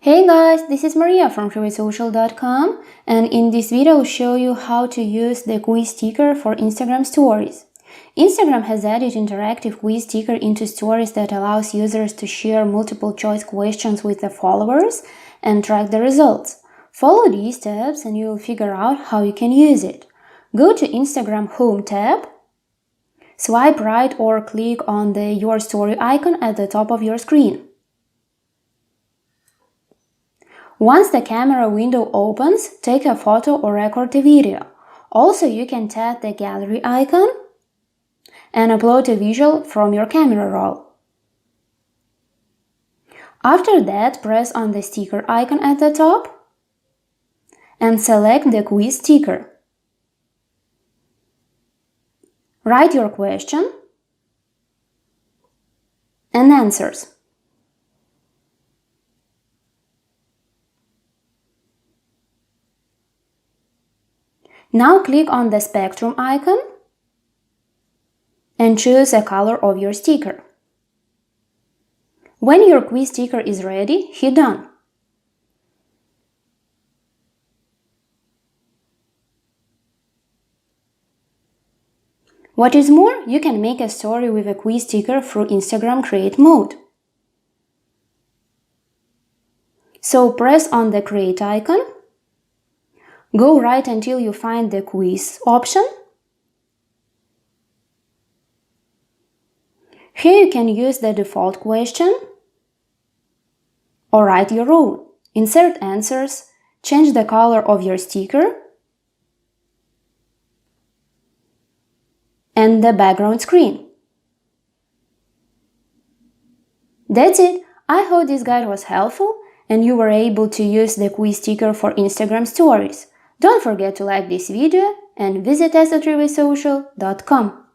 Hey guys, this is Maria from freewaysocial.com, and in this video I'll show you how to use the quiz sticker for Instagram stories. Instagram has added interactive quiz sticker into stories that allows users to share multiple choice questions with their followers and track the results. Follow these steps and you'll figure out how you can use it. Go to Instagram Home tab, swipe right or click on the Your Story icon at the top of your screen. Once the camera window opens, take a photo or record a video. Also, you can tap the gallery icon and upload a visual from your camera roll. After that, press on the sticker icon at the top and select the quiz sticker. Write your question and answers. Now click on the spectrum icon and choose a color of your sticker. When your quiz sticker is ready, hit Done. What is more, you can make a story with a quiz sticker through Instagram Create mode. So press on the Create icon. Go right until you find the quiz option. Here you can use the default question or write your own. Insert answers, change the color of your sticker and the background screen. That's it. I hope this guide was helpful and you were able to use the quiz sticker for Instagram stories. Don't forget to like this video and visit us at freewaysocial.com.